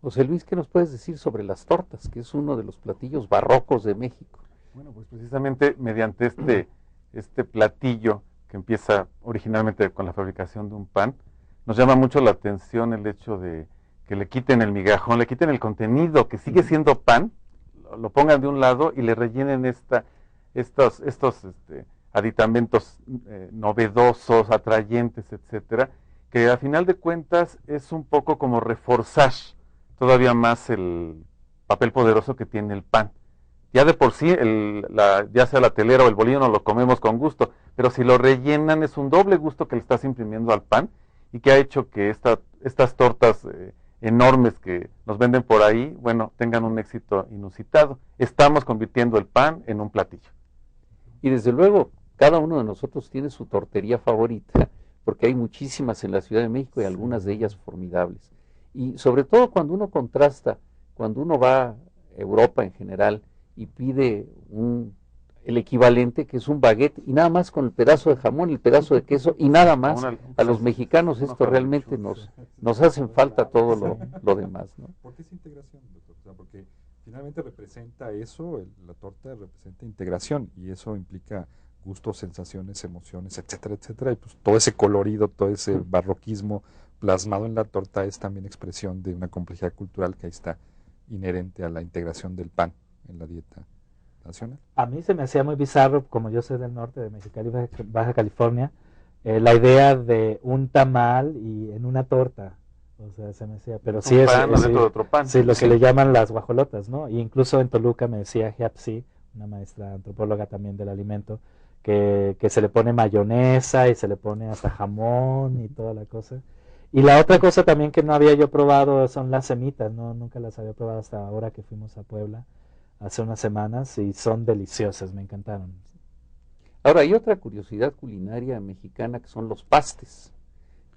C: José Luis, ¿qué nos puedes decir sobre las tortas, que es uno de los platillos barrocos de México?
E: Bueno, pues precisamente mediante este platillo que empieza originalmente con la fabricación de un pan, nos llama mucho la atención el hecho de que le quiten el migajón, le quiten el contenido, que sigue siendo pan, lo pongan de un lado y le rellenen estos aditamentos novedosos, atrayentes, etcétera, que a final de cuentas es un poco como reforzar todavía más el papel poderoso que tiene el pan. Ya de por sí, ya sea la telera o el bolillo, no lo comemos con gusto, pero si lo rellenan es un doble gusto que le estás imprimiendo al pan y que ha hecho que estas tortas enormes que nos venden por ahí, bueno, tengan un éxito inusitado. Estamos convirtiendo el pan en un platillo.
C: Y desde luego, cada uno de nosotros tiene su tortería favorita, porque hay muchísimas en la Ciudad de México y algunas de ellas formidables. Y sobre todo cuando uno contrasta, cuando uno va a Europa en general y pide el equivalente, que es un baguette, y nada más con el pedazo de jamón, el pedazo de queso, y nada más, a los mexicanos esto realmente nos hacen falta todo lo demás, ¿no?
F: ¿Por qué es integración, doctor? O sea, porque finalmente representa eso, la torta representa integración, y eso implica gustos, sensaciones, emociones, etcétera, etcétera, y pues todo ese colorido, todo ese barroquismo plasmado en la torta es también expresión de una complejidad cultural que ahí está inherente a la integración del pan en la dieta nacional.
D: A mí se me hacía muy bizarro, como yo soy del norte de Mexicali, Baja California, la idea de un tamal y en una torta. O sea, se me decía, pero sí es
E: otro pan.
D: Sí, lo que le llaman las guajolotas, ¿no? Y incluso en Toluca me decía Giapsi, una maestra antropóloga también del alimento, que se le pone mayonesa y se le pone hasta jamón y toda la cosa. Y la otra cosa también que no había yo probado son las semitas, ¿no? Nunca las había probado hasta ahora que fuimos a Puebla hace unas semanas y son deliciosas, me encantaron.
C: Ahora, hay otra curiosidad culinaria mexicana que son los pastes,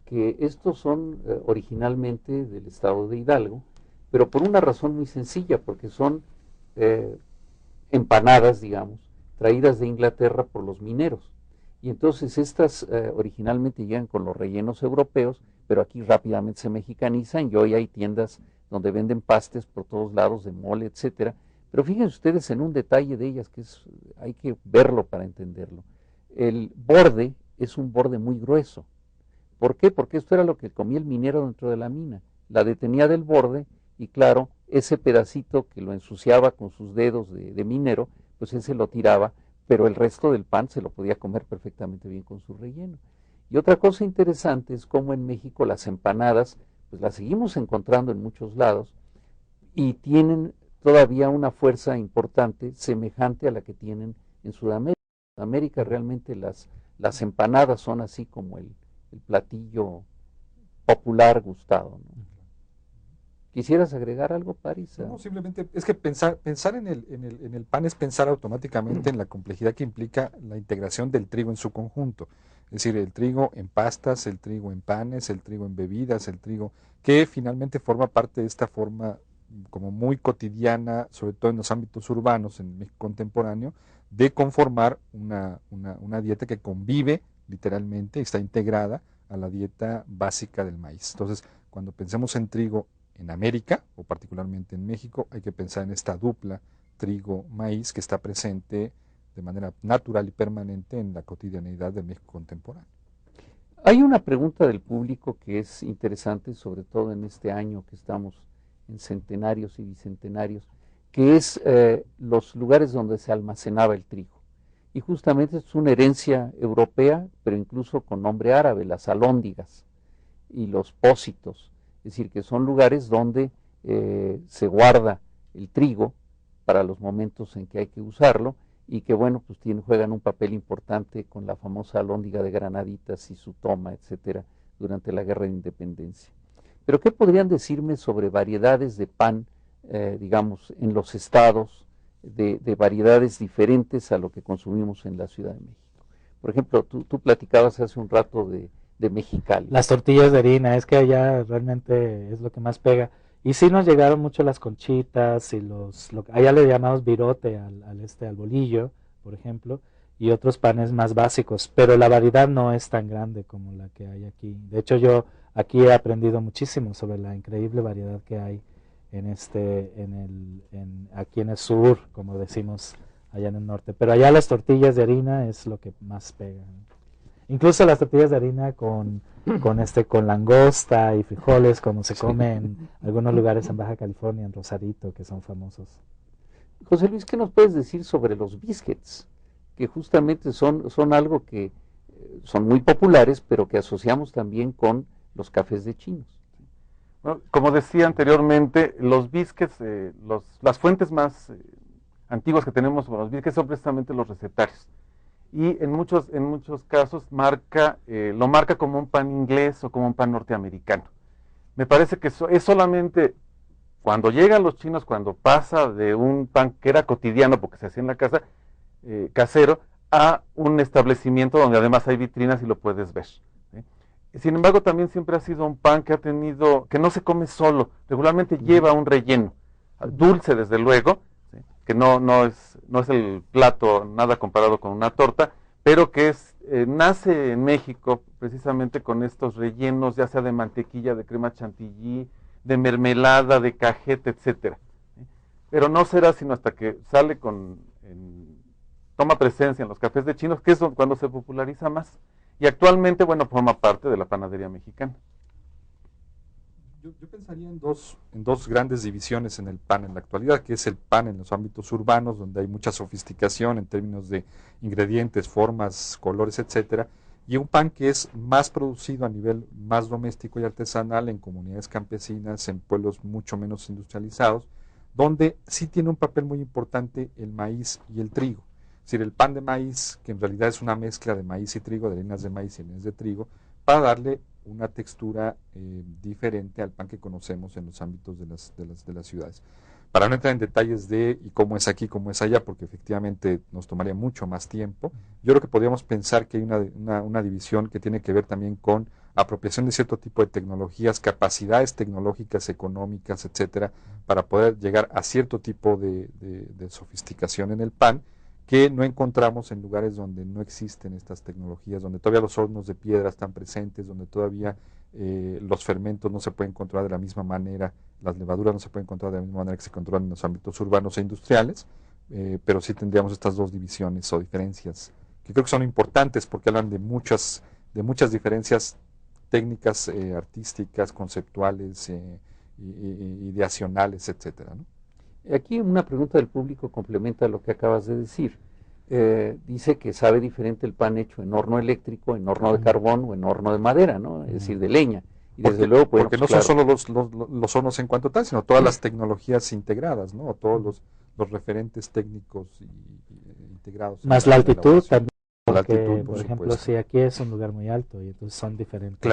C: que estos son originalmente del estado de Hidalgo, pero por una razón muy sencilla, porque son empanadas, digamos, traídas de Inglaterra por los mineros. Y entonces estas originalmente llegan con los rellenos europeos, pero aquí rápidamente se mexicanizan y hoy hay tiendas donde venden pastes por todos lados de mole, etcétera. Pero fíjense ustedes en un detalle de ellas que hay que verlo para entenderlo. El borde es un borde muy grueso. ¿Por qué? Porque esto era lo que comía el minero dentro de la mina. La detenía del borde y claro, ese pedacito que lo ensuciaba con sus dedos de minero, pues ese lo tiraba, pero el resto del pan se lo podía comer perfectamente bien con su relleno. Y otra cosa interesante es cómo en México las empanadas, pues las seguimos encontrando en muchos lados y tienen todavía una fuerza importante semejante a la que tienen en Sudamérica. En Sudamérica realmente las empanadas son así como el platillo popular gustado, ¿no? ¿Quisieras agregar algo, París?
F: No, simplemente es que pensar en el pan es pensar automáticamente en la complejidad que implica la integración del trigo en su conjunto. Es decir, el trigo en pastas, el trigo en panes, el trigo en bebidas, el trigo que finalmente forma parte de esta forma como muy cotidiana, sobre todo en los ámbitos urbanos, en México contemporáneo, de conformar una dieta que convive literalmente, está integrada a la dieta básica del maíz. Entonces, cuando pensemos en trigo en América, o particularmente en México, hay que pensar en esta dupla trigo-maíz que está presente de manera natural y permanente en la cotidianeidad del México contemporáneo.
C: Hay una pregunta del público que es interesante, sobre todo en este año que estamos en centenarios y bicentenarios, que es los lugares donde se almacenaba el trigo. y justamente es una herencia europea, pero incluso con nombre árabe, las alhóndigas y los pósitos, es decir, que son lugares donde se guarda el trigo para los momentos en que hay que usarlo, y que bueno, pues juegan un papel importante con la famosa alhóndiga de Granaditas y su toma, etcétera, durante la Guerra de Independencia. Pero ¿qué podrían decirme sobre variedades de pan, digamos, en los estados, de variedades diferentes a lo que consumimos en la Ciudad de México? Por ejemplo, tú platicabas hace un rato de Mexicali.
D: Las tortillas de harina, es que allá realmente es lo que más pega. Y sí nos llegaron mucho las conchitas y allá le llamamos virote al bolillo, por ejemplo, y otros panes más básicos, pero la variedad no es tan grande como la que hay aquí. De hecho, yo aquí he aprendido muchísimo sobre la increíble variedad que hay aquí en el sur, como decimos allá en el norte. Pero allá las tortillas de harina es lo que más pega, ¿no? Incluso las tortillas de harina con langosta y frijoles, como se come en algunos lugares en Baja California, en Rosarito, que son famosos.
C: José Luis, ¿qué nos puedes decir sobre los biscuits? Que justamente son algo que son muy populares, pero que asociamos también con los cafés de chinos.
E: Bueno, como decía anteriormente, los biscuits, las fuentes más antiguas que tenemos con los biscuits son precisamente los recetarios. Y en muchos casos lo marca como un pan inglés o como un pan norteamericano. Me parece que es solamente cuando llegan los chinos, cuando pasa de un pan que era cotidiano porque se hacía en la casa, casero, a un establecimiento donde además hay vitrinas y lo puedes ver, ¿sí? Sin embargo, también siempre ha sido un pan que no se come solo, regularmente lleva un relleno, dulce desde luego, ¿sí? Que no es el plato nada comparado con una torta, pero que nace en México precisamente con estos rellenos, ya sea de mantequilla, de crema chantilly, de mermelada, de cajeta, etcétera, ¿sí? Pero no será sino hasta que sale toma presencia en los cafés de chinos, que es cuando se populariza más. Y actualmente, bueno, forma parte de la panadería mexicana.
F: Yo pensaría en dos grandes divisiones en el pan en la actualidad, que es el pan en los ámbitos urbanos, donde hay mucha sofisticación en términos de ingredientes, formas, colores, etcétera, y un pan que es más producido a nivel más doméstico y artesanal en comunidades campesinas, en pueblos mucho menos industrializados, donde sí tiene un papel muy importante el maíz y el trigo. Es decir, el pan de maíz, que en realidad es una mezcla de maíz y trigo, de harinas de maíz y harinas de trigo, para darle una textura diferente al pan que conocemos en los ámbitos de las ciudades. Para no entrar en detalles de y cómo es aquí, cómo es allá, porque efectivamente nos tomaría mucho más tiempo, yo creo que podríamos pensar que hay una división que tiene que ver también con apropiación de cierto tipo de tecnologías, capacidades tecnológicas, económicas, etcétera, para poder llegar a cierto tipo de sofisticación en el pan, que no encontramos en lugares donde no existen estas tecnologías, donde todavía los hornos de piedra están presentes, donde todavía los fermentos no se pueden controlar de la misma manera, las levaduras no se pueden controlar de la misma manera que se controlan en los ámbitos urbanos e industriales, pero sí tendríamos estas dos divisiones o diferencias, que creo que son importantes porque hablan de muchas diferencias técnicas, artísticas, conceptuales, ideacionales, etcétera, ¿no?
C: Aquí una pregunta del público complementa lo que acabas de decir. Dice que sabe diferente el pan hecho en horno eléctrico, en horno de carbón o en horno de madera, ¿no? Es decir, de leña. Y desde luego, pues,
F: porque no son solo los hornos en cuanto tal, sino todas las tecnologías integradas, ¿no? Todos los referentes técnicos integrados.
D: Más la altitud también.
F: La
D: Porque,
F: altitud,
D: por ejemplo, si aquí es un lugar muy alto y entonces son diferentes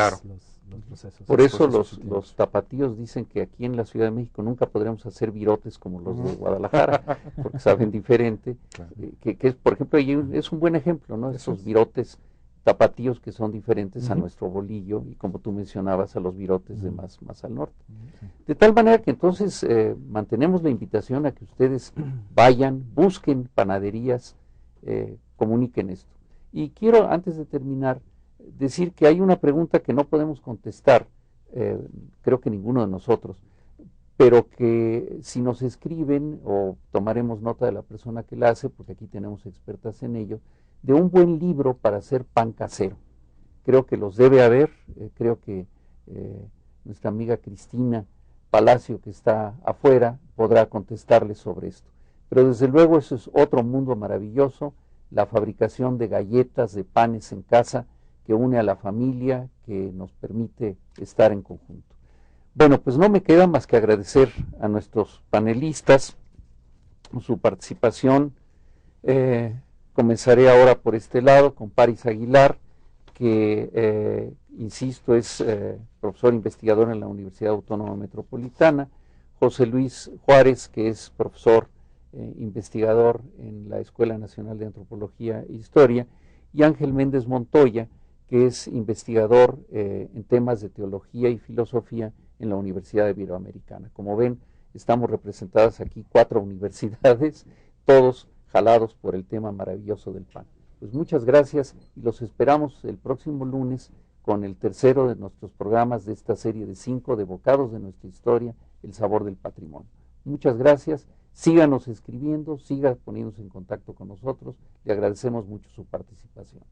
D: los procesos.
C: Por eso los tapatíos dicen que aquí en la Ciudad de México nunca podremos hacer virotes como los de Guadalajara, porque saben diferente.
F: Claro.
C: Que es, por ejemplo, es un buen ejemplo, ¿no? Esos virotes tapatíos que son diferentes a nuestro bolillo y, como tú mencionabas, a los virotes de más al norte. De tal manera que entonces mantenemos la invitación a que ustedes vayan, busquen panaderías, comuniquen esto. Y quiero, antes de terminar, decir que hay una pregunta que no podemos contestar, creo que ninguno de nosotros, pero que si nos escriben o tomaremos nota de la persona que la hace, porque aquí tenemos expertas en ello, de un buen libro para hacer pan casero. Creo que los debe haber, creo que nuestra amiga Cristina Palacio, que está afuera, podrá contestarles sobre esto. Pero desde luego eso es otro mundo maravilloso, la fabricación de galletas, de panes en casa, que une a la familia, que nos permite estar en conjunto. Bueno, pues no me queda más que agradecer a nuestros panelistas su participación. Comenzaré ahora por este lado con Paris Aguilar, que, insisto, es profesor investigador en la Universidad Autónoma Metropolitana, José Luis Juárez, que es profesor investigador en la Escuela Nacional de Antropología e Historia, y Ángel Méndez Montoya, que es investigador en temas de teología y filosofía en la Universidad Iberoamericana. Como ven, estamos representadas aquí 4 universidades, todos jalados por el tema maravilloso del pan. Pues muchas gracias y los esperamos el próximo lunes con el tercero de nuestros programas de esta serie de 5 de Bocados de nuestra historia, el sabor del patrimonio. Muchas gracias, síganos escribiendo, siga poniéndose en contacto con nosotros, le agradecemos mucho su participación.